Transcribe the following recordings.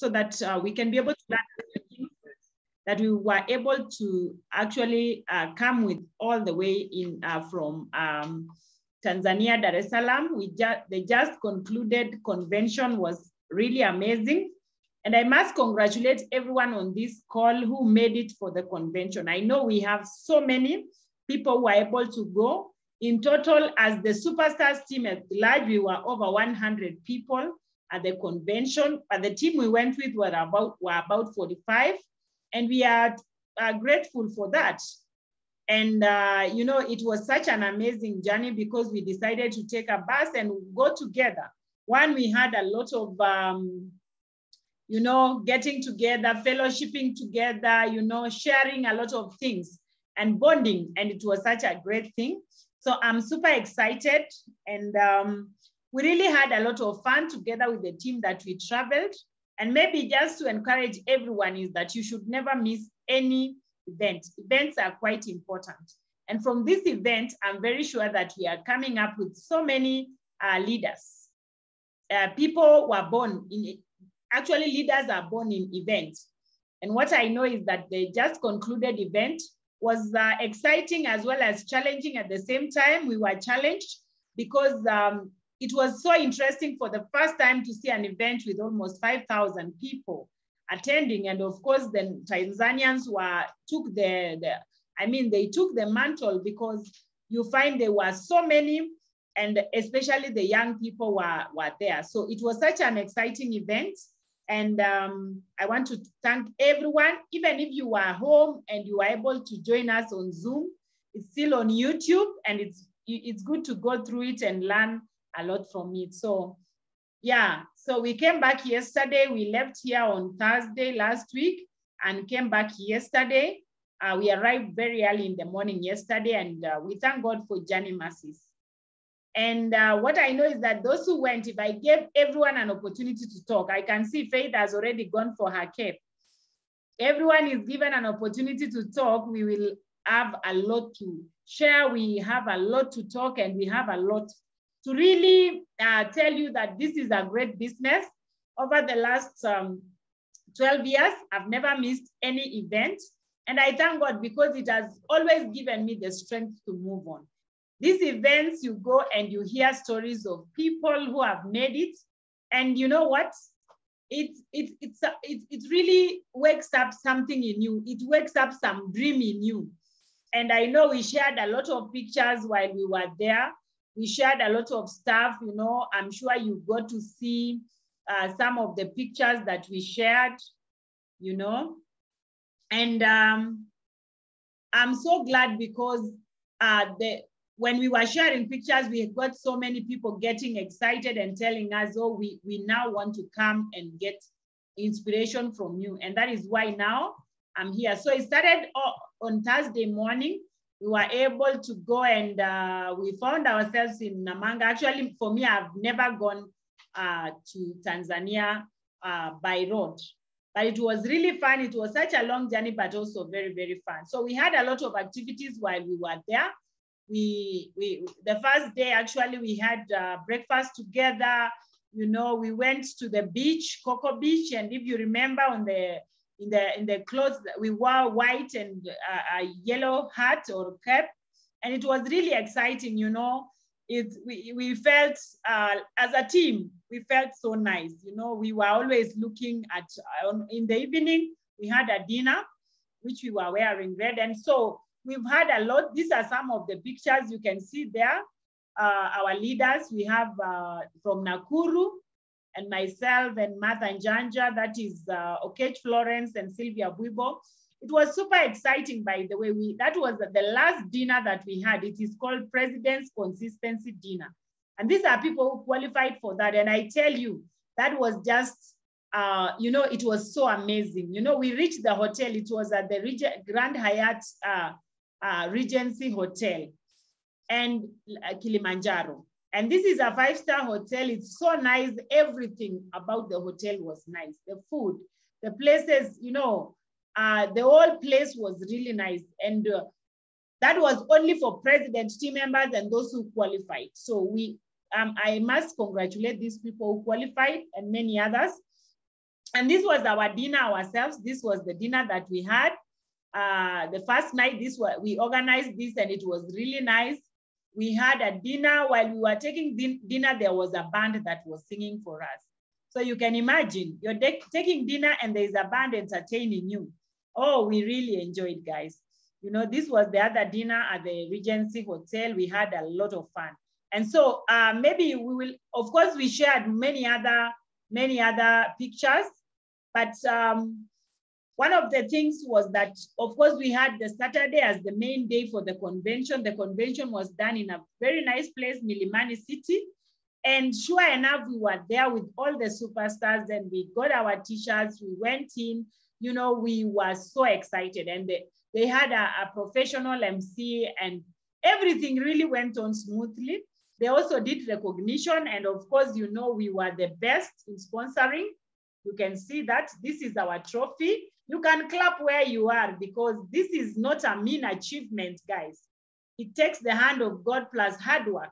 so that we can be able to learn that we were able to actually come with all the way in from Tanzania, Dar es Salaam. The just concluded convention was really amazing. And I must congratulate everyone on this call who made it for the convention. I know we have so many people who were able to go. In total, as the Superstars team at large, we were over 100 people at the convention. But the team we went with were about 45. And we are grateful for that. And, you know, it was such an amazing journey because we decided to take a bus and go together. One, we had a lot of, you know, getting together, fellowshipping together, you know, sharing a lot of things and bonding. And it was such a great thing. So I'm super excited. And we really had a lot of fun together with the team that we traveled. And maybe just to encourage everyone is that you should never miss any event. Events are quite important. And from this event, I'm very sure that we are coming up with so many leaders. People were born in, actually leaders are born in events. And what I know is that the just concluded event was exciting as well as challenging at the same time. We were challenged because it was so interesting for the first time to see an event with almost 5,000 people attending. And of course, the Tanzanians took the mantle because you find there were so many, and especially the young people were there. So it was such an exciting event. And I want to thank everyone, even if you were home and you were able to join us on Zoom, it's still on YouTube, and it's good to go through it and learn a lot from it. So yeah, so we came back yesterday. We left here on Thursday last week and came back yesterday. We arrived very early in the morning yesterday, and we thank God for journey mercies. And what I know is that those who went, if I gave everyone an opportunity to talk, I can see Faith has already gone for her cape. Everyone is given an opportunity to talk. We will have a lot to share. We have a lot to talk, and we have a lot to really tell you that this is a great business. Over the last 12 years, I've never missed any event. And I thank God because it has always given me the strength to move on. These events, you go and you hear stories of people who have made it. And you know what? It really wakes up something in you. It wakes up some dream in you. And I know we shared a lot of pictures while we were there. We shared a lot of stuff, you know. I'm sure you got to see some of the pictures that we shared, you know. And I'm so glad because when we were sharing pictures, we got so many people getting excited and telling us, oh, we now want to come and get inspiration from you. And that is why now I'm here. So it started on Thursday morning. We were able to go and we found ourselves in Namanga. Actually, for me, I've never gone to Tanzania by road. But it was really fun. It was such a long journey, but also very, very fun. So we had a lot of activities while we were there. The first day, actually, we had breakfast together. You know, we went to the beach, Coco Beach. And if you remember in the clothes, we wore white and a yellow hat or cap. And it was really exciting, you know. We felt, as a team, we felt so nice. You know, we were always looking at, in the evening, we had a dinner, which we were wearing red. And so we've had a lot. These are some of the pictures you can see there. Our leaders, we have from Nakuru, and myself and Martha Njanja, that is Okech Florence and Sylvia Buibo. It was super exciting, by the way. That was the last dinner that we had. It is called President's Consistency Dinner. And these are people who qualified for that. And I tell you, that was just, you know, it was so amazing. You know, we reached the hotel. It was at the Grand Hyatt Regency Hotel and Kilimanjaro. And this is a 5-star hotel. It's so nice. Everything about the hotel was nice. The food, the places, you know, the whole place was really nice. And that was only for president, team members, and those who qualified. So I must congratulate these people who qualified and many others. And this was our dinner ourselves. This was the dinner that we had. The first night, we organized this and it was really nice. We had a dinner. While we were taking dinner, there was a band that was singing for us. So you can imagine, you're taking dinner and there's a band entertaining you. Oh, we really enjoyed, guys. You know, this was the other dinner at the Regency Hotel. We had a lot of fun. And so maybe we will, of course, we shared many other pictures, but one of the things was that, of course, we had the Saturday as the main day for the convention. The convention was done in a very nice place, Milimani City. And sure enough, we were there with all the superstars and we got our t-shirts, we went in, you know, we were so excited. And they had a professional MC and everything really went on smoothly. They also did recognition. And of course, you know, we were the best in sponsoring. You can see that this is our trophy. You can clap where you are because this is not a mean achievement, guys. It takes the hand of God plus hard work.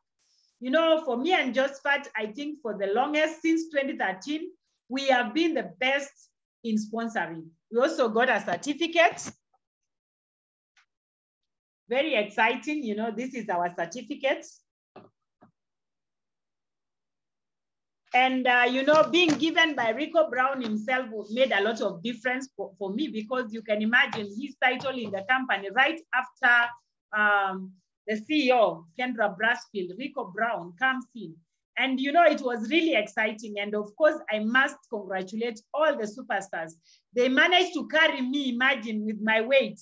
You know, for me and Josephat, I think for the longest, since 2013, we have been the best in sponsoring. We also got a certificate. Very exciting, you know, this is our certificate. And, you know, being given by Rico Brown himself made a lot of difference for me because you can imagine his title in the company right after the CEO, Kendra Brasfield, Rico Brown comes in. And, you know, it was really exciting. And of course, I must congratulate all the superstars. They managed to carry me, imagine, with my weight.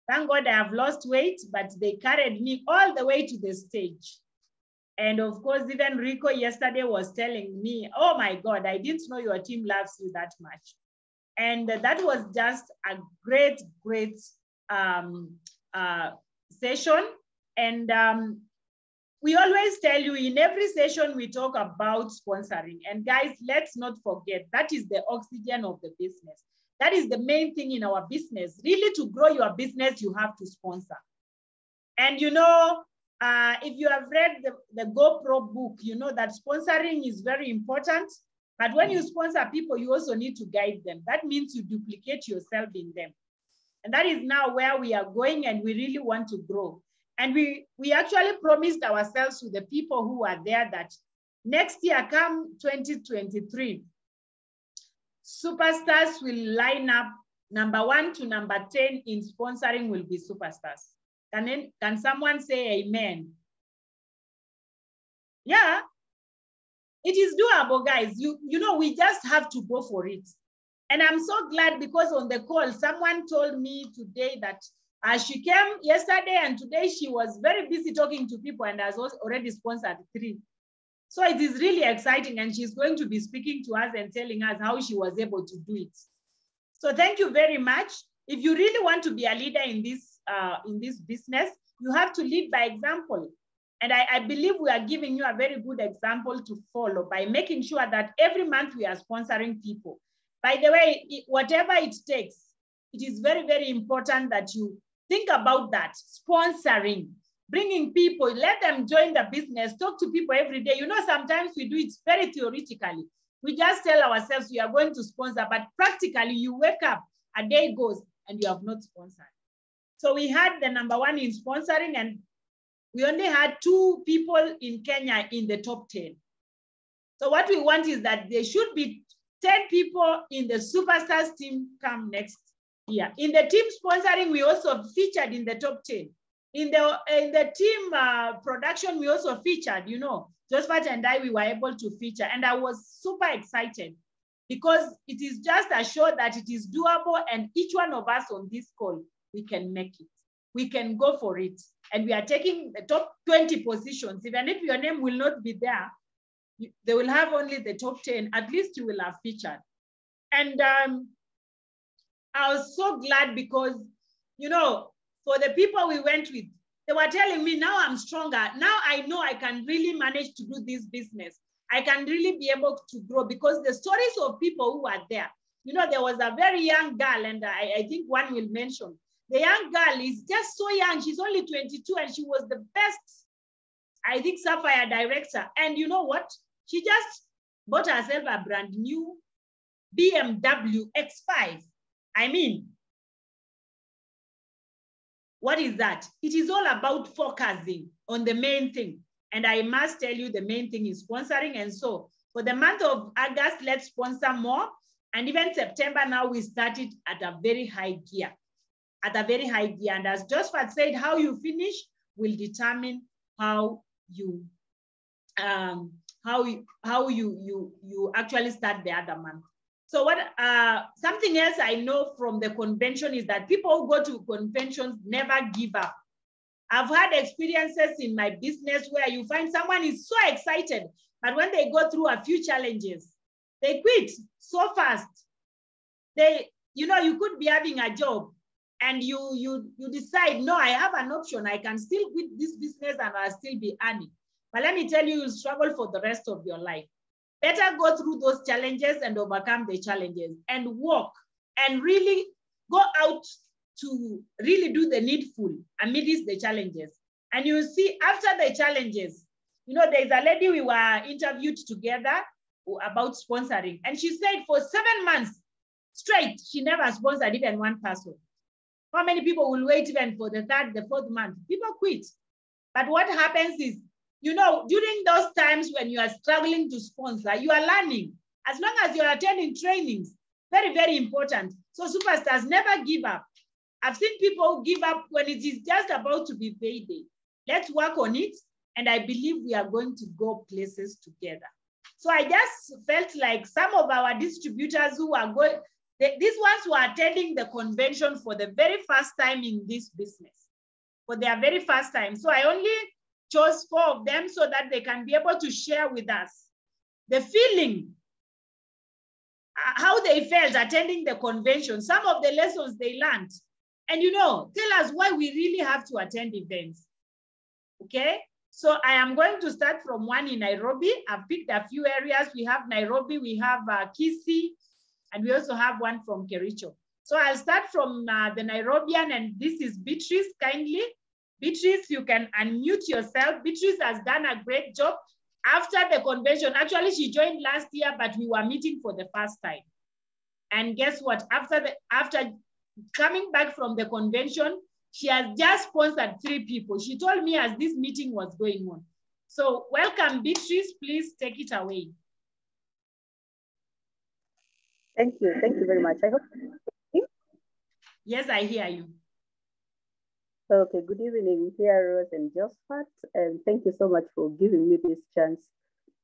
Thank God I have lost weight, but they carried me all the way to the stage. And of course, even Rico yesterday was telling me, oh my God, I didn't know your team loves you that much. And that was just a great, great session. And we always tell you in every session, we talk about sponsoring. And guys, let's not forget, that is the oxygen of the business. That is the main thing in our business. Really, to grow your business, you have to sponsor. And you know, if you have read the GoPro book, you know that sponsoring is very important. But when you sponsor people, you also need to guide them. That means you duplicate yourself in them. And that is now where we are going and we really want to grow. And we actually promised ourselves to the people who are there that next year, come 2023, superstars will line up number 1 to number 10 in sponsoring will be superstars. Can someone say amen? Yeah, it is doable, guys. You know, we just have to go for it. And I'm so glad because on the call, someone told me today that she came yesterday and today she was very busy talking to people and has already sponsored 3. So it is really exciting and she's going to be speaking to us and telling us how she was able to do it. So thank you very much. If you really want to be a leader in this business, you have to lead by example. And I believe we are giving you a very good example to follow by making sure that every month we are sponsoring people. By the way, whatever it takes, it is very, very important that you think about that, sponsoring, bringing people, let them join the business, talk to people every day. You know, sometimes we do it very theoretically. We just tell ourselves we are going to sponsor, but practically you wake up, a day goes, and you have not sponsored. So we had the number 1 in sponsoring, and we only had 2 people in Kenya in the top 10. So what we want is that there should be 10 people in the superstars team come next year. In the team sponsoring, we also featured in the top 10. In the team production, we also featured, you know, Josephat and I, we were able to feature. And I was super excited because it is just a show that it is doable and each one of us on this call, we can make it. We can go for it. And we are taking the top 20 positions. Even if your name will not be there, they will have only the top 10. At least you will have featured. And I was so glad because, you know, for the people we went with, they were telling me, now I'm stronger. Now I know I can really manage to do this business. I can really be able to grow because the stories of people who are there, you know, there was a very young girl, and I think one will mention. The young girl is just so young. She's only 22 and she was the best, I think, Sapphire director. And you know what? She just bought herself a brand new BMW X5. I mean, what is that? It is all about focusing on the main thing. And I must tell you, the main thing is sponsoring. And so for the month of August, let's sponsor more. And even September now, we started at a very high gear. And as Josphat said, how you finish will determine how you actually start the other month. So what something else I know from the convention is that people who go to conventions never give up. I've had experiences in my business where you find someone is so excited, but when they go through a few challenges, they quit so fast. You could be having a job and you decide, no, I have an option. I can still quit this business and I'll still be earning. But let me tell you, you'll struggle for the rest of your life. Better go through those challenges and overcome the challenges and walk and really go out to really do the needful amidst the challenges. And you see after the challenges, there's a lady we were interviewed together about sponsoring. And she said for 7 months straight, she never sponsored even one person. How many people will wait even for the 3rd, the 4th month? People quit. But what happens is, during those times when you are struggling to sponsor, you are learning. As long as you are attending trainings, very, very important. So superstars never give up. I've seen people give up when it is just about to be payday. Let's work on it. And I believe we are going to go places together. So I just felt like some of our distributors who are going, these ones who are attending the convention for the very first time in this business, for their very first time. So I only chose 4 of them so that they can be able to share with us the feeling, how they felt attending the convention, some of the lessons they learned. And tell us why we really have to attend events. Okay, so I am going to start from one in Nairobi. I've picked a few areas. We have Nairobi, we have Kisii, and we also have one from Kericho. So I'll start from the Nairobian, and this is Beatrice, kindly. Beatrice, you can unmute yourself. Beatrice has done a great job after the convention. Actually, she joined last year, but we were meeting for the first time. And guess what? After coming back from the convention, she has just sponsored 3 people. She told me as this meeting was going on. So welcome, Beatrice. Please take it away. Thank you. Thank you very much. I hope. Yes, I hear you. Okay, good evening, Rose and Josphat, and thank you so much for giving me this chance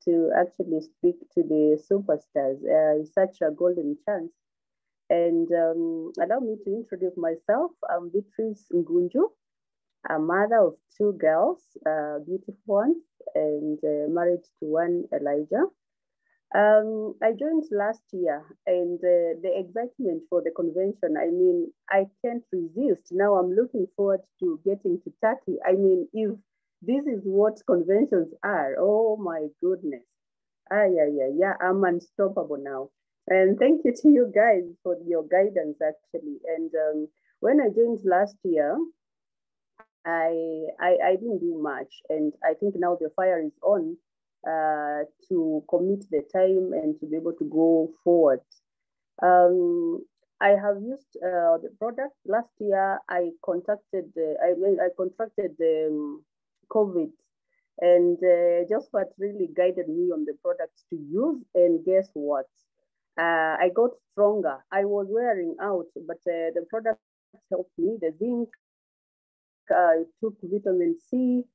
to actually speak to the superstars. It's such a golden chance. And allow me to introduce myself. I'm Beatrice Ngunju, a mother of 2 girls, beautiful ones, and married to one Elijah. I joined last year, and the excitement for the convention, I mean, I can't resist. Now I'm looking forward to getting to Turkey. I mean, if this is what conventions are, oh my goodness. Yeah, I'm unstoppable now. And thank you to you guys for your guidance, actually. And when I joined last year, I didn't do much. And I think now the fire is on to commit the time and to be able to go forward. I have used the product. Last year, I contracted COVID, and just what really guided me on the products to use. And guess what? I got stronger. I was wearing out, but the products helped me. The zinc, I took vitamin C.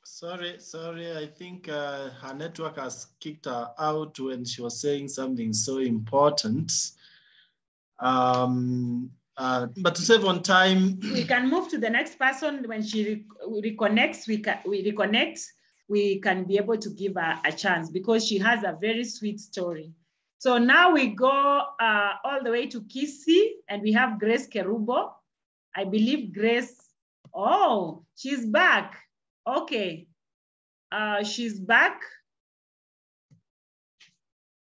Sorry, I think her network has kicked her out when she was saying something so important. But to save on time, we can move to the next person. When she reconnects, we reconnect. We can be able to give her a chance because she has a very sweet story. So now we go all the way to Kisii, and we have Grace Kerubo. I believe Grace, oh, she's back. Okay, she's back.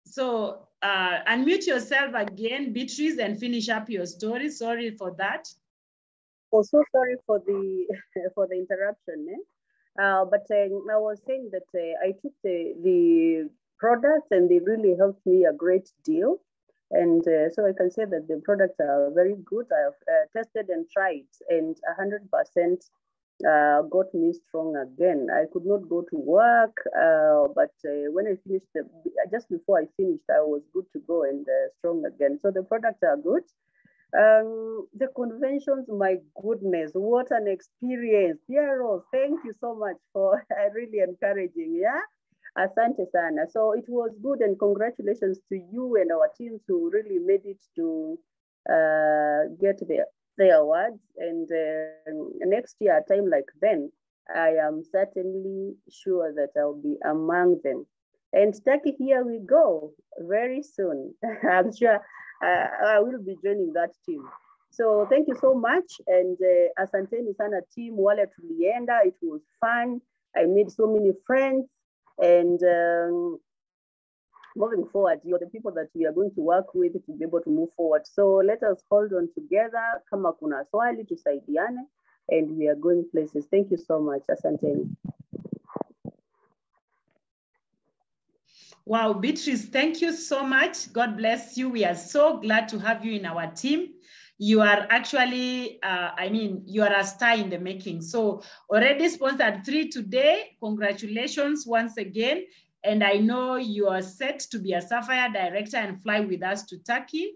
So unmute yourself again, Beatrice, and finish up your story. Sorry for that. Oh, so sorry for the for the interruption. But I was saying that I took the products and they really helped me a great deal. And so I can say that the products are very good. I have tested and tried, and 100% got me strong again. I could not go to work, but when I finished, just before I finished, I was good to go and strong again. So the products are good. The conventions, my goodness, what an experience. Piero, thank you so much for really encouraging, yeah? Asante sana. So it was good, and congratulations to you and our teams who really made it to get the awards. And next year, a time like then, I am certainly sure that I'll be among them. And Taki, here we go very soon. I'm sure I will be joining that team. So thank you so much. And asanteni sana team, wale tulienda, it was fun. I made so many friends. And moving forward, you're the people that we are going to work with to be able to move forward. So let us hold on together. Kama kuna swali tusaidiane, and we are going places. Thank you so much. Asanteni. Wow, Beatrice, thank you so much. God bless you. We are so glad to have you in our team. You are actually, you are a star in the making. So already sponsored 3 today. Congratulations once again. And I know you are set to be a Sapphire director and fly with us to Turkey.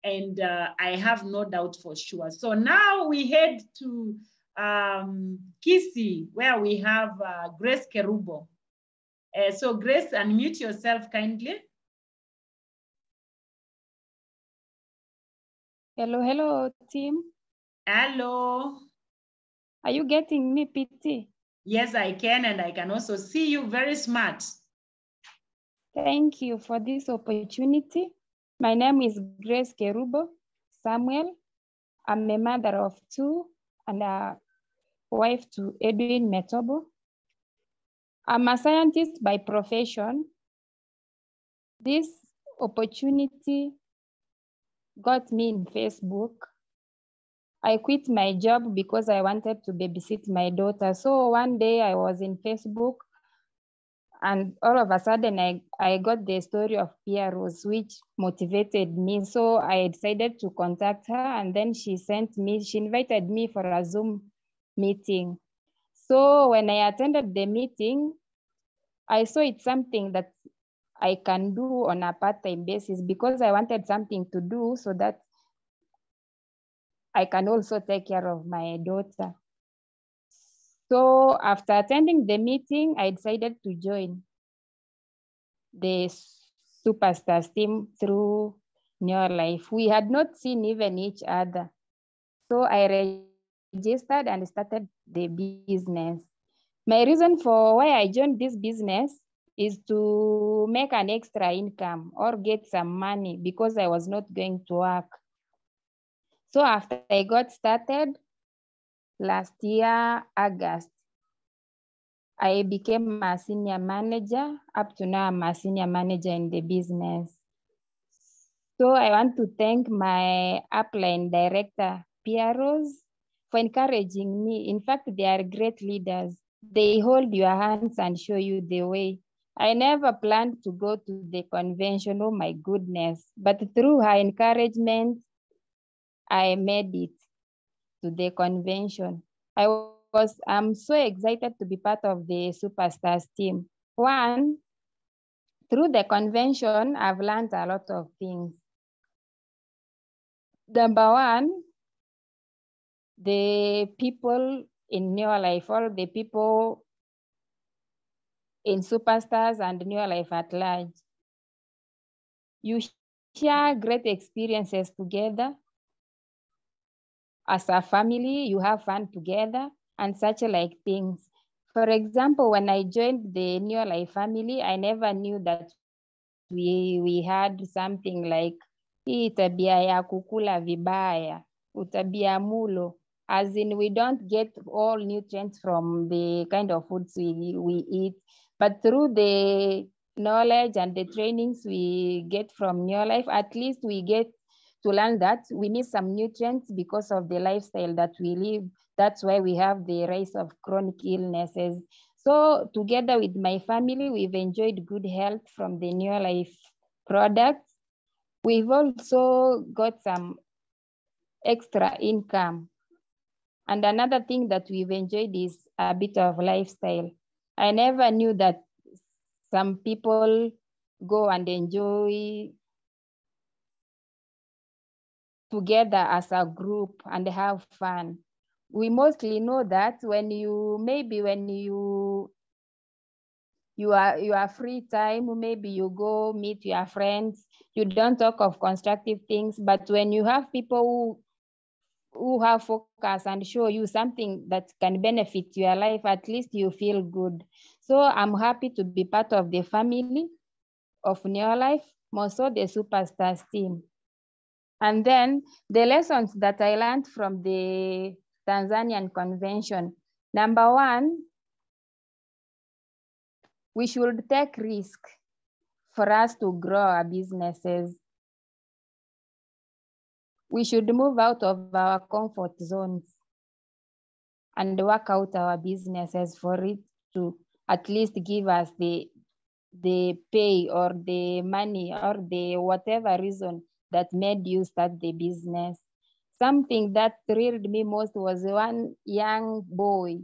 And I have no doubt for sure. So now we head to Kisi, where we have Grace Kerubo. So Grace, unmute yourself kindly. Hello, hello, team. Hello. Are you getting me, PT? Yes, I can, and I can also see you very smart. Thank you for this opportunity. My name is Grace Kerubo Samuel. I'm a mother of 2 and a wife to Edwin Metobo. I'm a scientist by profession. This opportunity got me in Facebook. I quit my job because I wanted to babysit my daughter. So one day I was in Facebook, and all of a sudden I got the story of Piero's, which motivated me. So I decided to contact her, and then she invited me for a Zoom meeting. So when I attended the meeting, I saw it's something that I can do on a part-time basis because I wanted something to do so that I can also take care of my daughter. So after attending the meeting, I decided to join the Superstars team through New Life. We had not seen even each other. So I registered and started the business. My reason for why I joined this business is to make an extra income or get some money because I was not going to work. So after I got started last year, August, I became a senior manager. Up to now, I'm a senior manager in the business. So I want to thank my upline director, Pieros, for encouraging me. In fact, they are great leaders. They hold your hands and show you the way. I never planned to go to the convention, oh my goodness. But through her encouragement, I made it to the convention. I'm so excited to be part of the Superstars team. One, through the convention, I've learned a lot of things. Number one, the people in New Life, all the people in Superstars and New Life at large, you share great experiences together. As a family, you have fun together and such like things. For example, when I joined the New Life family, I never knew that we had something like hii tabia ya kukula vibaya, utabia mulo, as in we don't get all nutrients from the kind of foods we eat, but through the knowledge and the trainings we get from New Life, at least we get to learn that we need some nutrients because of the lifestyle that we live. That's why we have the rise of chronic illnesses. So together with my family, we've enjoyed good health from the Neolife products. We've also got some extra income. And another thing that we've enjoyed is a bit of lifestyle. I never knew that some people go and enjoy together as a group and have fun. We mostly know that when you are free time, maybe you go meet your friends, you don't talk of constructive things, but when you have people who have focus and show you something that can benefit your life, at least you feel good. So I'm happy to be part of the family of Neolife, more so the Superstars team. And then the lessons that I learned from the Tanzanian convention. Number one, we should take risk for us to grow our businesses. We should move out of our comfort zones and work out our businesses for it to at least give us the pay or the money or the whatever reason that made you start the business. Something that thrilled me most was one young boy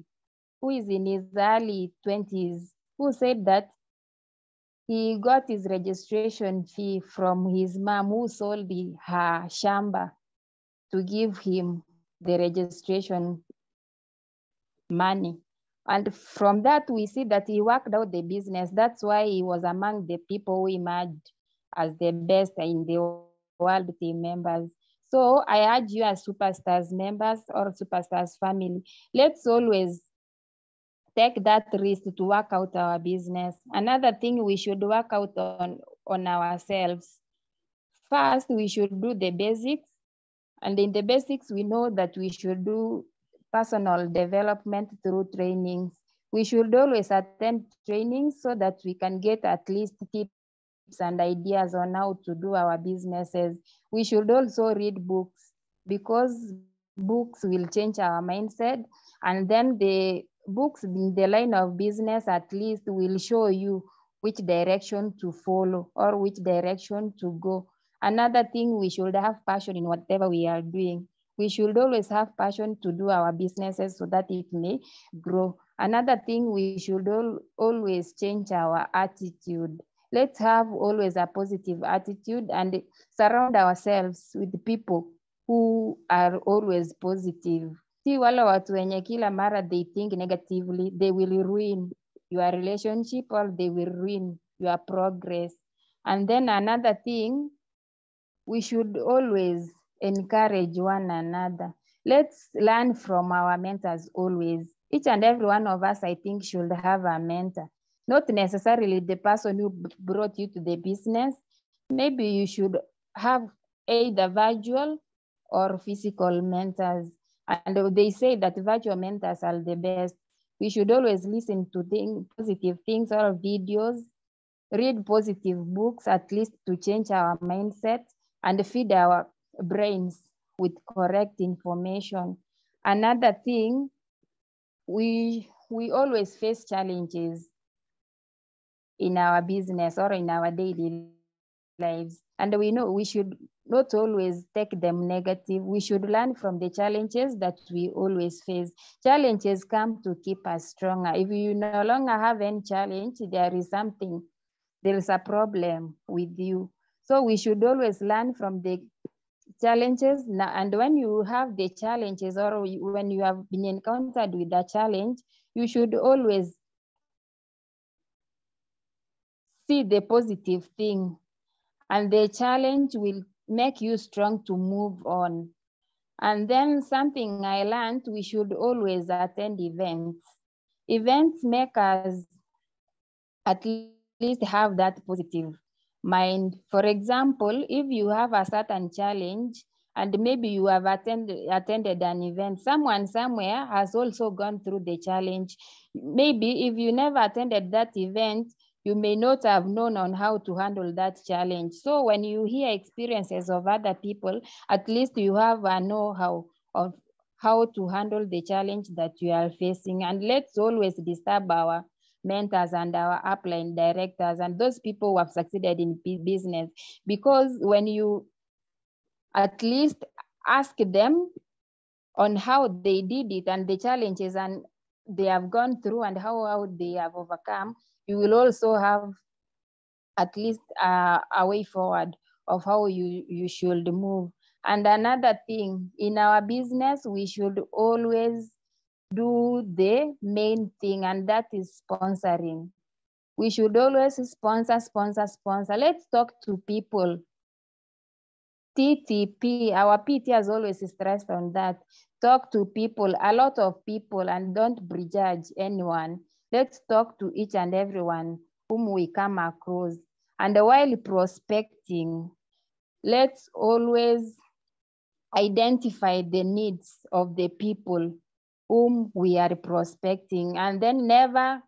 who is in his early 20s, who said that he got his registration fee from his mom, who sold her shamba to give him the registration money. And from that, we see that he worked out the business. That's why he was among the people who emerged as the best in the world team members. So I urge you as Superstars members or Superstars family, let's always take that risk to work out our business. Another thing we should work out on ourselves. First, we should do the basics. And in the basics, we know that we should do personal development through trainings. We should always attend trainings so that we can get at least tips and ideas on how to do our businesses. We should also read books because books will change our mindset. And then the books in the line of business at least will show you which direction to follow or which direction to go. Another thing, we should have passion in whatever we are doing. We should always have passion to do our businesses so that it may grow. Another thing, we should always change our attitude. Let's have always a positive attitude and surround ourselves with people who are always positive. Si wale watu wenye kila mara they think negatively, they will ruin your relationship or they will ruin your progress. And then another thing, we should always encourage one another. Let's learn from our mentors always. Each and every one of us, I think, should have a mentor. Not necessarily the person who brought you to the business. Maybe you should have either virtual or physical mentors. And they say that virtual mentors are the best. We should always listen to positive things or videos, read positive books, at least to change our mindset and feed our brains with correct information. Another thing, we always face challenges in our business or in our daily lives. And we know we should not always take them negative. We should learn from the challenges that we always face. Challenges come to keep us stronger. If you no longer have any challenge, there is a problem with you. So we should always learn from the challenges. And when you have the challenges or when you have been encountered with a challenge, you should always see the positive thing. And the challenge will make you strong to move on. And then something I learned, we should always attend events. Events make us at least have that positive mind. For example, if you have a certain challenge and maybe you have attended an event, someone somewhere has also gone through the challenge. Maybe if you never attended that event, you may not have known on how to handle that challenge. So when you hear experiences of other people, at least you have a know-how of how to handle the challenge that you are facing. And let's always disturb our mentors and our upline directors and those people who have succeeded in business, because when you at least ask them on how they did it and the challenges and they have gone through and how they have overcome, you will also have at least a way forward of how you should move. And another thing, in our business, we should always do the main thing, and that is sponsoring. We should always sponsor. Let's talk to people. TTP, our PT has always stressed on that. Talk to people, a lot of people, and don't prejudge anyone. Let's talk to each and everyone whom we come across. And while prospecting, let's always identify the needs of the people whom we are prospecting, and then never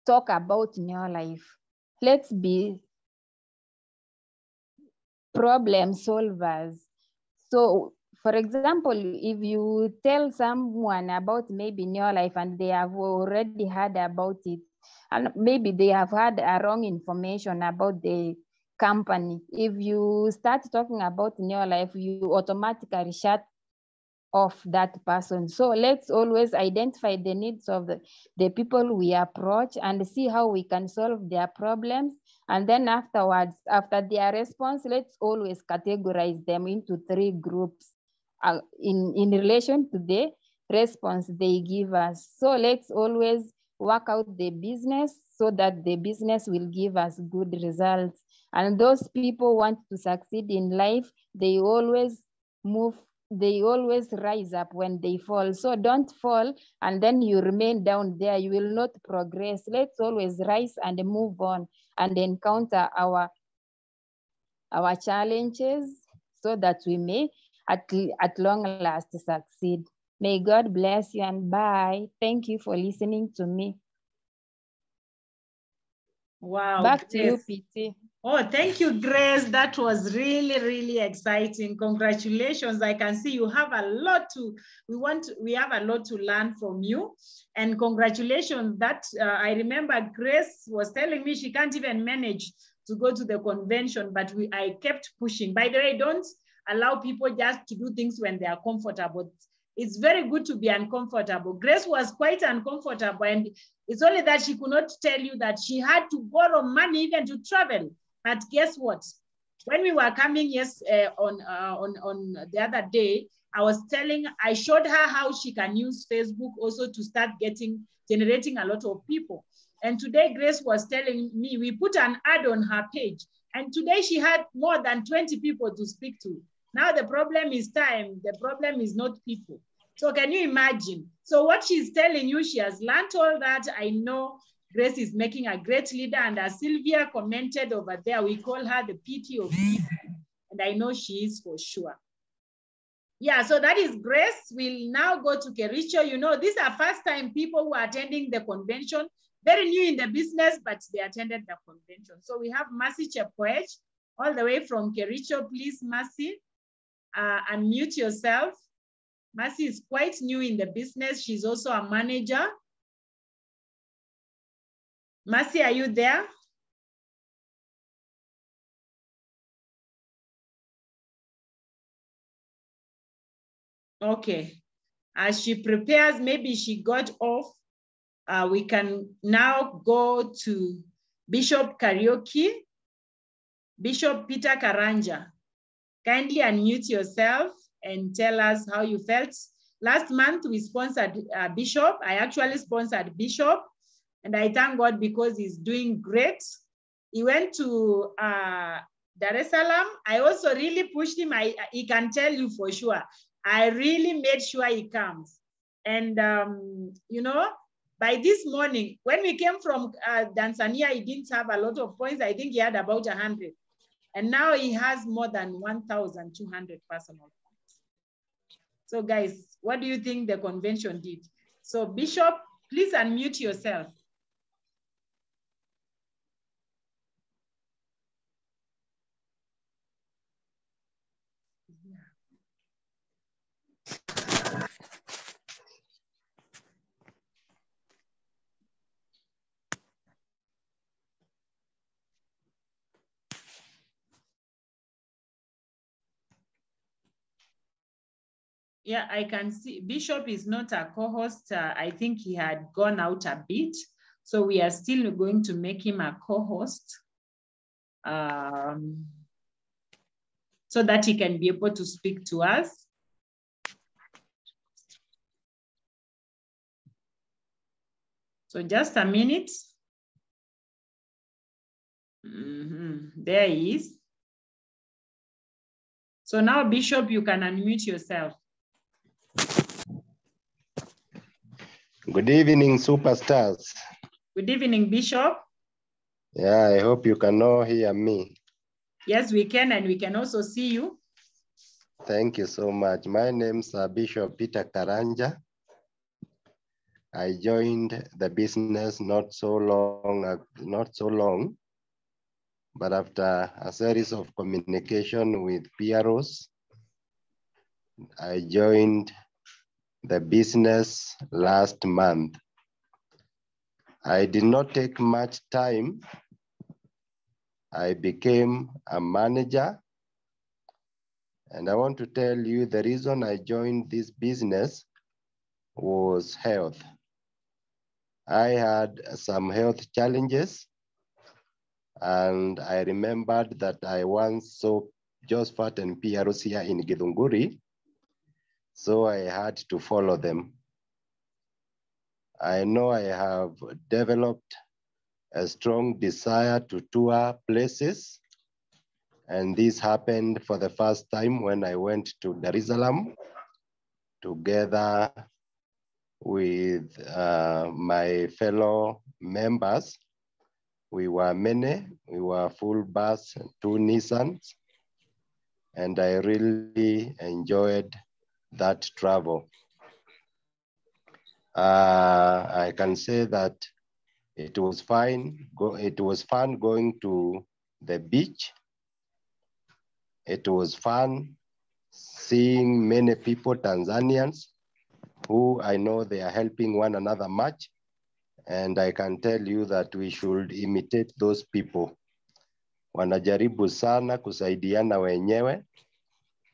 talk about your life. Let's be problem solvers. So for example, if you tell someone about maybe your life and they have already heard about it, and maybe they have had a wrong information about the company, if you start talking about your life, you automatically shut off that person. So let's always identify the needs of the people we approach and see how we can solve their problems. And then afterwards, after their response, let's always categorize them into 3 groups in relation to the response they give us. So let's always work out the business so that the business will give us good results. And those people want to succeed in life, they always rise up when they fall. So don't fall and then you remain down there. You will not progress. Let's always rise and move on and encounter our challenges so that we may at long last succeed. May God bless you and bye. Thank you for listening to me. Wow. Back Grace. to you, PT. Oh, thank you, Grace. That was really, really exciting. Congratulations. I can see you have a lot we have a lot to learn from you. And congratulations that I remember Grace was telling me she can't even manage to go to the convention, but I kept pushing. By the way, don't allow people just to do things when they are comfortable. It's very good to be uncomfortable. Grace was quite uncomfortable, and it's only that she could not tell you that she had to borrow money even to travel. But guess what? When we were coming on the other day, I showed her how she can use Facebook also to start generating a lot of people. And today Grace was telling me, we put an ad on her page, and today she had more than 20 people to speak to. Now the problem is time. The problem is not people. So can you imagine? So what she's telling you, she has learned all that. I know Grace is making a great leader, and as Sylvia commented over there, we call her the PT of people, and I know she is for sure. Yeah, so that is Grace. We'll now go to Kericho. You know, these are first time people who are attending the convention, very new in the business, but they attended the convention. So we have Mercy Chepkoech, all the way from Kericho. Please, Mercy, unmute yourself. Mercy is quite new in the business. She's also a manager. Mercy, are you there? Okay. As she prepares, maybe she got off. We can now go to Bishop Karaoke. Bishop Peter Karanja. Kindly unmute yourself and tell us how you felt. Last month, we sponsored Bishop. I actually sponsored Bishop, and I thank God because he's doing great. He went to Dar es Salaam. I also really pushed him. He can tell you for sure. I really made sure he comes. And, you know, by this morning, when we came from Tanzania, he didn't have a lot of points. I think he had about 100. And now he has more than 1,200 personal points. So guys, what do you think the convention did? So Bishop, please unmute yourself. Yeah, I can see Bishop is not a co-host. I think he had gone out a bit. So we are still going to make him a co-host so that he can be able to speak to us. So just a minute. There he is. So now, Bishop, you can unmute yourself. Good evening, superstars. Good evening, Bishop. Yeah, I hope you can all hear me. Yes, we can, and we can also see you. Thank you so much. My name's Bishop Peter Karanja. I joined the business not so long, but after a series of communication with PROs, I joined the business last month. I did not take much time. I became a manager. And I want to tell you the reason I joined this business was health. I had some health challenges, and I remembered that I once saw Josephat and PROs here in Githunguri, so I had to follow them. I know I have developed a strong desire to tour places, and this happened for the first time when I went to Dar es Salaam together with my fellow members. We were many, we were full bus, 2 Nissans, and I really enjoyed that travel. I can say that it was fine. It was fun going to the beach. It was fun seeing many people, Tanzanians, who I know they are helping one another much. And I can tell you that we should imitate those people. Wanajaribu sana kusaidiana wenyewe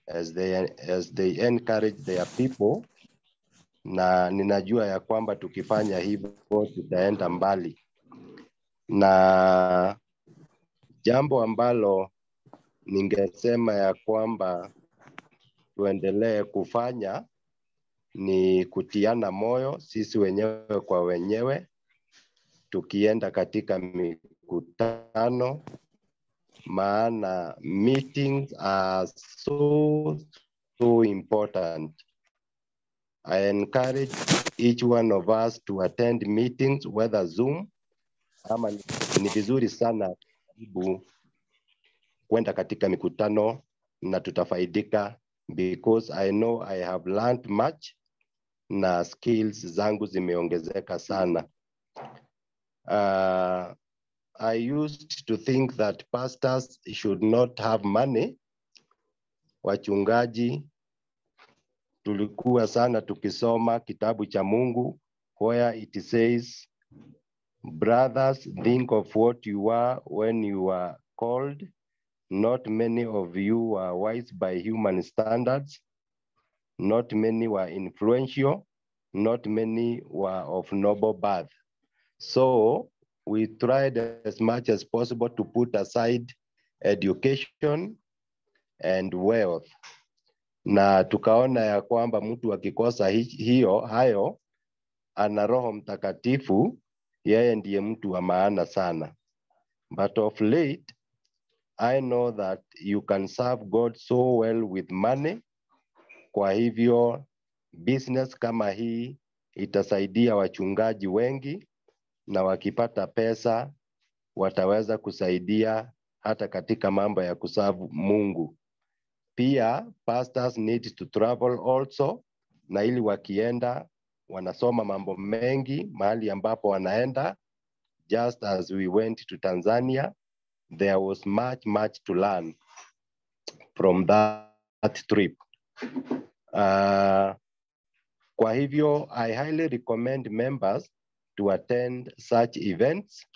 as they encourage their people. Na ninajua ya kwamba tukifanya hivyo tutaenda mbali. Na jambo ambalo ningesema ya kwamba tuendelee kufanya ni kutiana moyo sisi wenyewe kwa wenyewe, tukienda katika mikutano, maana meetings are so important. I encourage each one of us to attend meetings, whether Zoom, ama ni vizuri sana kwenda katika mikutano na tutafaidika, because I know I have learned much na skills zangu zimeongezeka sana. I used to think that pastors should not have money. Wachungaji tulikuwa sana tukisoma kitabu cha Mungu where it says, brothers, think of what you are when you are called. Not many of you are wise by human standards. Not many were influential. Not many were of noble birth. So we tried as much as possible to put aside education and wealth. Na tukaona ya kwamba mtu akikosa hayo, ana Roho Mtakatifu, yeye ndiye mtu wa maana sana. But of late, I know that you can serve God so well with money. Kwa hivyo, business kama hii itasaidia wachungaji wengi, na wakipata pesa wataweza kusaidia hata katika mambo ya kuserve Mungu. Pia pastors need to travel also, na ili wakienda wanasoma mambo mengi mahali ambapo wanaenda. Just as we went to Tanzania, there was much to learn from that. that trip. Kwa hivyo, I highly recommend members to attend such events,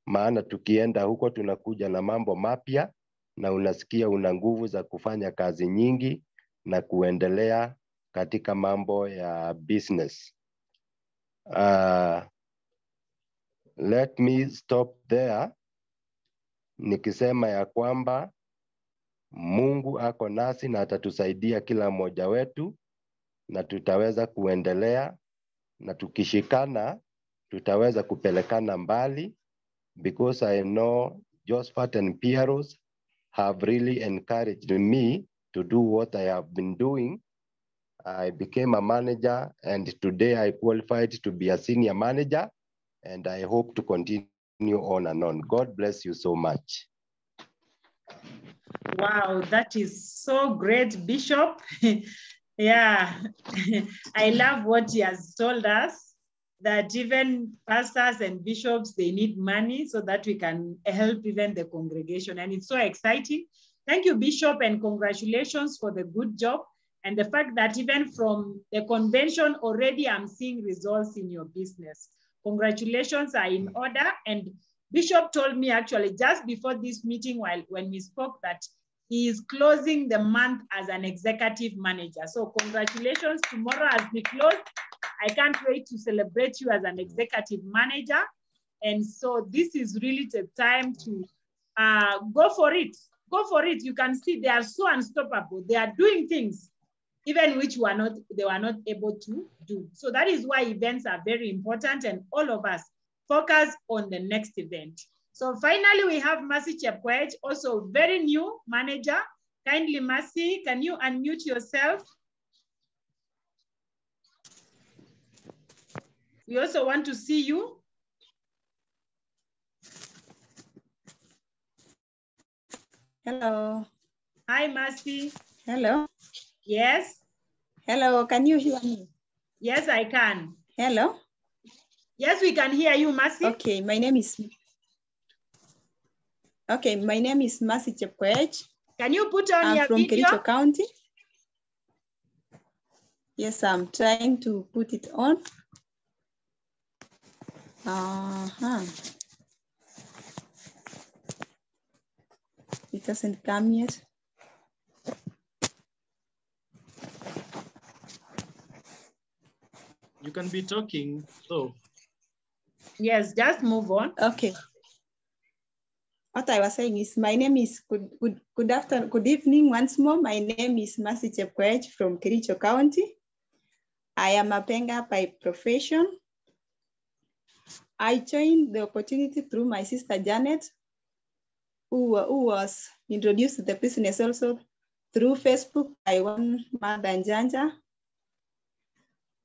maana tukienda huko tunakuja na mambo mapya na unasikia una nguvu za kufanya kazi nyingi na kuendelea katika mambo ya business. Let me stop there nikisema ya kwamba Mungu ako nasi na atatusaidia kila mmoja wetu na tutaweza kuendelea na tukishikana tutaweza kupelekana mbali, because I know Josephat and Pieros have really encouraged me to do what I have been doing. I became a manager and today I qualified to be a senior manager, and I hope to continue on and on. God bless you so much. Wow, that is so great, Bishop. Yeah, I love what he has told us, that even pastors and bishops, they need money so that we can help even the congregation. And it's so exciting. Thank you, Bishop, and congratulations for the good job. And the fact that even from the convention already, I'm seeing results in your business. Congratulations are in order. And Bishop told me actually just before this meeting, when we spoke, that he is closing the month as an executive manager. So congratulations. Tomorrow as we close, I can't wait to celebrate you as an executive manager. And so this is really the time to go for it. Go for it. You can see they are so unstoppable. They are doing things even which they were not able to do. So that is why events are very important, and all of us focus on the next event. So finally, we have Mercy Chepkwech, also very new manager. Kindly, Mercy, can you unmute yourself? We also want to see you. Hello. Hi, Mercy. Hello. Yes. Hello, can you hear me? Yes, I can. Hello. Yes, we can hear you, Mercy. Okay, my name is Mercy Chepkwech. Can you put on your from video? Kericho County. Yes, I'm trying to put it on. It doesn't come yet. You can be talking, so. Yes, just move on. Okay. What I was saying is, my name is, good evening once more. My name is Mercy Chepkwech from Kericho County. I am a Penga by profession. I joined the opportunity through my sister Janet, who was introduced to the business also through Facebook by one Mother Njanja.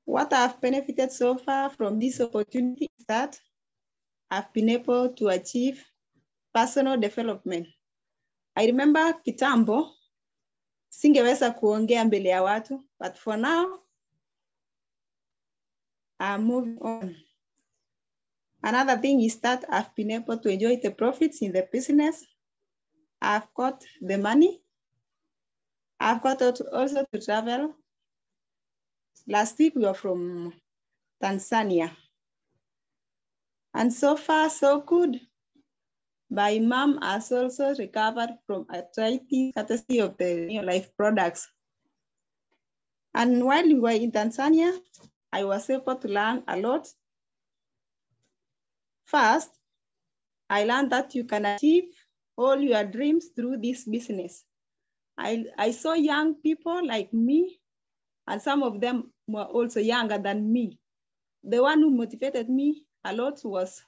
What I've benefited so far from this opportunity is that I've been able to achieve personal development. I remember kitambo, singeweza kuongea mbele ya watu, but for now, I'm moving on. Another thing is that I've been able to enjoy the profits in the business. I've got the money. I've got also to travel. Last week we were from Tanzania. And so far, so good. My mom has also recovered from arthritis courtesy of the New Life products. And while we were in Tanzania, I was able to learn a lot. First, I learned that you can achieve all your dreams through this business. I saw young people like me, and some of them were also younger than me. The one who motivated me a lot was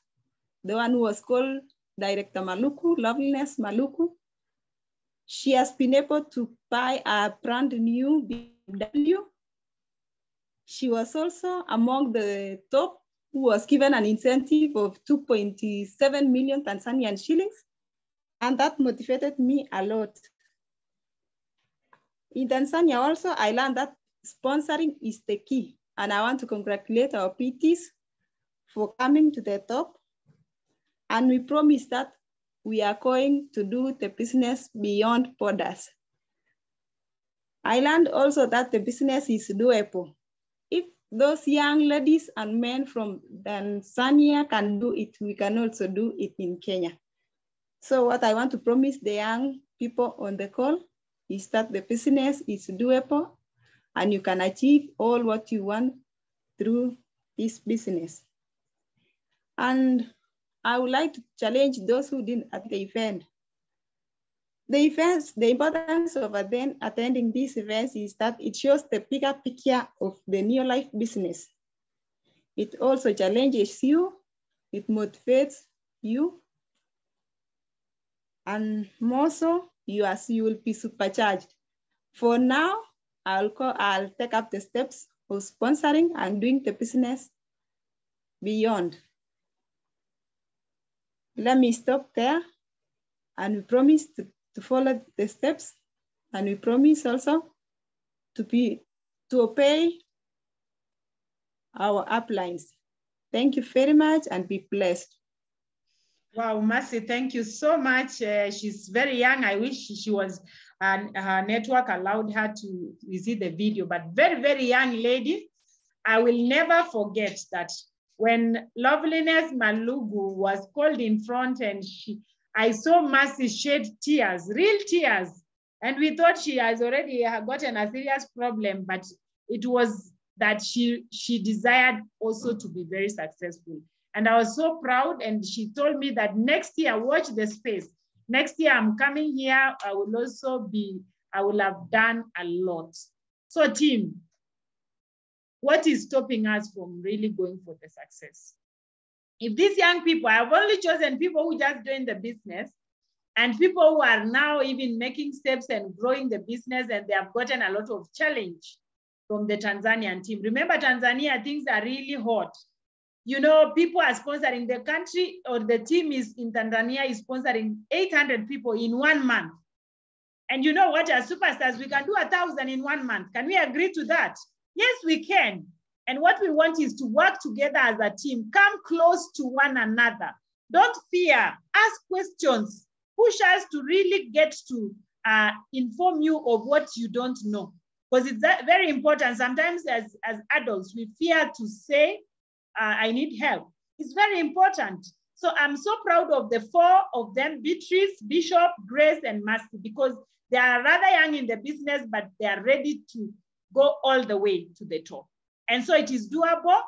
the one who was called Director Maluku, Loveliness Maluku. She has been able to buy a brand new BMW. She was also among the top who was given an incentive of 2.7 million Tanzanian shillings. And that motivated me a lot. In Tanzania also, I learned that sponsoring is the key. And I want to congratulate our PTs for coming to the top. And we promise that we are going to do the business beyond borders. I learned also that the business is doable. If those young ladies and men from Tanzania can do it, we can also do it in Kenya. So what I want to promise the young people on the call is that the business is doable and you can achieve all what you want through this business. And I would like to challenge those who didn't attend the event. The importance of attending these events is that it shows the bigger picture of the New Life business. It also challenges you, it motivates you, and more so, you will be supercharged. For now, I'll take up the steps of sponsoring and doing the business beyond. Let me stop there, and we promise to follow the steps, and we promise also to obey our uplines. Thank you very much and be blessed. Wow, Mercy, thank you so much. She's very young. I wish she was, her network allowed her to visit the video, but very, very young lady. I will never forget that when Loveliness Malugu was called in front and I saw Mercy shed tears, real tears. And we thought she has already gotten a serious problem, but it was that she desired also to be very successful. And I was so proud, and she told me that next year, watch the space. Next year, I'm coming here, I will have done a lot. So team, what is stopping us from really going for the success? If these young people, I've only chosen people who just joined the business and people who are now even making steps and growing the business, and they have gotten a lot of challenge from the Tanzanian team. Remember, Tanzania, things are really hot. You know, people are sponsoring, the country or the team is in Tanzania is sponsoring 800 people in 1 month. And you know what, as superstars, we can do 1,000 in 1 month. Can we agree to that? Yes, we can. And what we want is to work together as a team, come close to one another. Don't fear, ask questions, push us to really get to inform you of what you don't know. Because it's very important. Sometimes as adults, we fear to say, I need help. It's very important. So I'm so proud of the 4 of them, Beatrice, Bishop, Grace, and Mercy, because they are rather young in the business, but they are ready to go all the way to the top. And so it is doable.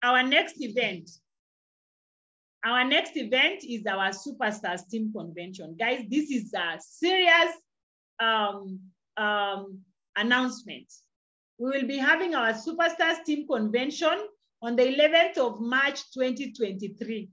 Our next event is our Superstars Team Convention. Guys, this is a serious announcement. We will be having our Superstars Team Convention on the 11th of March, 2023.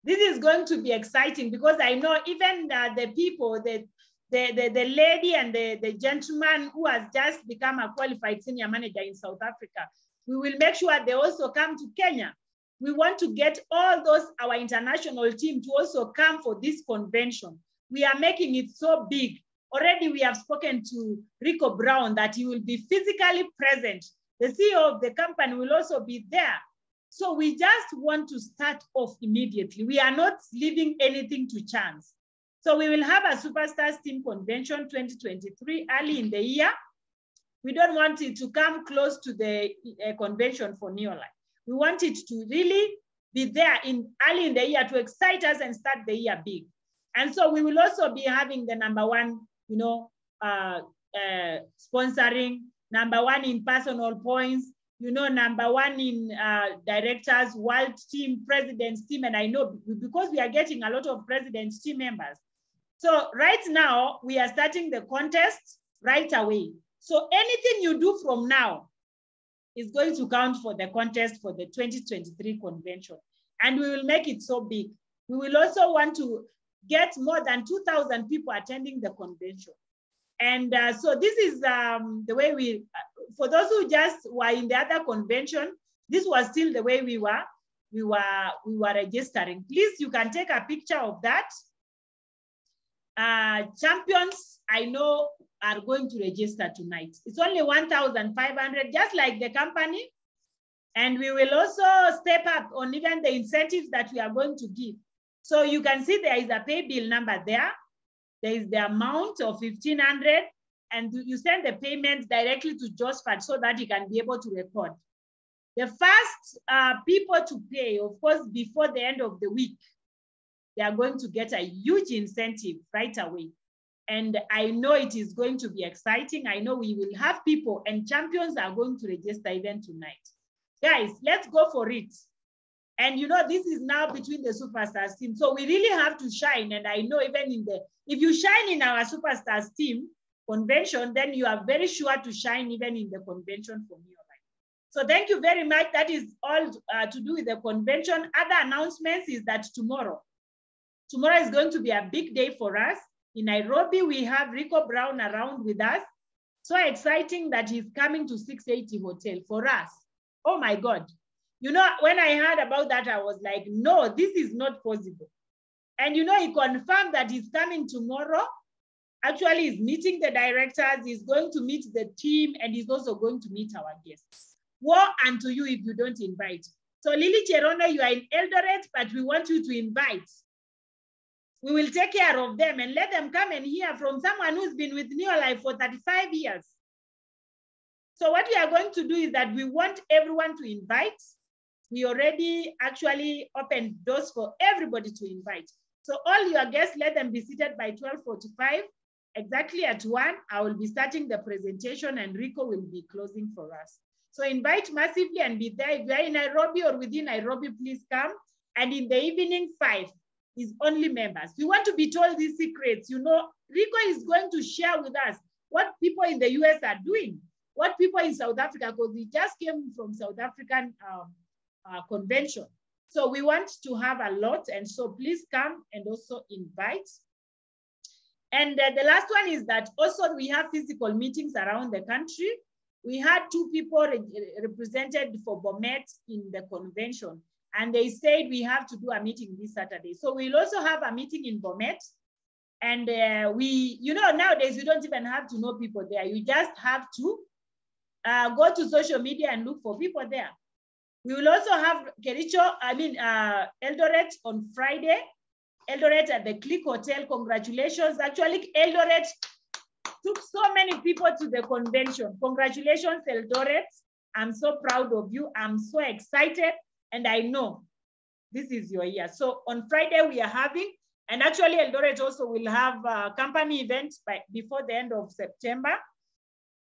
This is going to be exciting because I know even the people, the lady and the gentleman who has just become a qualified senior manager in South Africa, we will make sure they also come to Kenya. We want to get all those, our international team, to also come for this convention. We are making it so big. Already we have spoken to Rico Brown that he will be physically present. The CEO of the company will also be there. So we just want to start off immediately. We are not leaving anything to chance. So we will have a Superstars Team Convention 2023 early in the year. We don't want it to come close to the convention for Neolife. We want it to really be there early in the year to excite us and start the year big. And so we will also be having the #1, sponsoring, #1 in personal points, #1 in directors, world team, president's team. And I know because we are getting a lot of president's team members. So right now we are starting the contest right away. So anything you do from now is going to count for the contest for the 2023 convention. And we will make it so big. We will also want to get more than 2,000 people attending the convention. And so this is the way for those who just were in the other convention, this was still the way we were registering. Please, you can take a picture of that. Champions, I know, are going to register tonight. It's only 1,500, just like the company. And we will also step up on even the incentives that we are going to give. So you can see there is a pay bill number there. There is the amount of 1,500. and you send the payment directly to Josephat so that he can be able to record. The first people to pay, of course, before the end of the week, they are going to get a huge incentive right away. And I know it is going to be exciting. I know we will have people, and champions are going to register even tonight. Guys, let's go for it. And you know, this is now between the Superstars team. So we really have to shine. And I know even if you shine in our Superstars team convention, then you are very sure to shine even in the convention for me. So thank you very much. That is all to do with the convention. Other announcements is that tomorrow is going to be a big day for us. In Nairobi, we have Rico Brown around with us. So exciting that he's coming to 680 Hotel for us. Oh my God. You know, when I heard about that, I was like, no, this is not possible. And you know, he confirmed that he's coming tomorrow. Actually, he's meeting the directors, he's going to meet the team, and he's also going to meet our guests. Woe unto you if you don't invite. So Lily Cherono, you are in Eldoret, but we want you to invite. We will take care of them and let them come and hear from someone who's been with Neolife for 35 years. So what we are going to do is that we want everyone to invite. We already actually opened doors for everybody to invite. So all your guests, let them be seated by 12:45. Exactly at 1, I will be starting the presentation and Rico will be closing for us. So invite massively and be there. If you are in Nairobi or within Nairobi, please come. And in the evening, 5 is only members. We want to be told these secrets. You know, Rico is going to share with us what people in the US are doing, what people in South Africa, because we just came from South African convention. So we want to have a lot. And so please come and also invite. And the last one is that also we have physical meetings around the country. We had 2 people represented for Bomet in the convention, and they said we have to do a meeting this Saturday. So we'll also have a meeting in Bomet. And you know, nowadays you don't even have to know people there. You just have to go to social media and look for people there. We will also have Eldoret on Friday. Eldoret at the Click Hotel, congratulations. Actually, Eldoret took so many people to the convention. Congratulations, Eldoret. I'm so proud of you. I'm so excited. And I know this is your year. So on Friday we are having, and actually Eldoret also will have a company event before the end of September.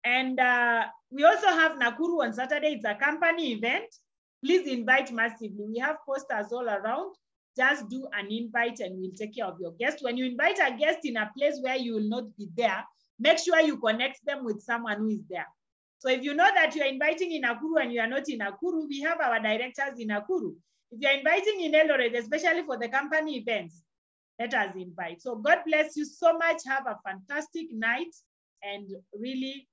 And we also have Nakuru on Saturday. It's a company event. Please invite massively. We have posters all around. Just do an invite and we'll take care of your guest. When you invite a guest in a place where you will not be there, make sure you connect them with someone who is there. So if you know that you're inviting in Nakuru and you are not in Nakuru, we have our directors in Nakuru. If you're inviting in Eldoret, especially for the company events, let us invite. So God bless you so much. Have a fantastic night and really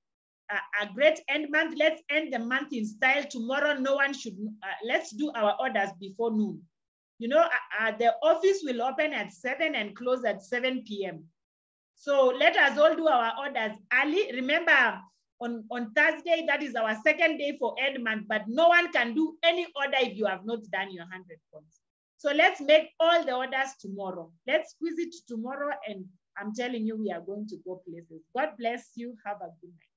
a great end month. Let's end the month in style. Tomorrow, no one should, let's do our orders before noon. You know, the office will open at 7 and close at 7 p.m. So let us all do our orders early. Remember, on Thursday, that is our second day for end month, but no one can do any order if you have not done your 100 points. So let's make all the orders tomorrow. Let's squeeze it tomorrow, and I'm telling you, we are going to go places. God bless you. Have a good night.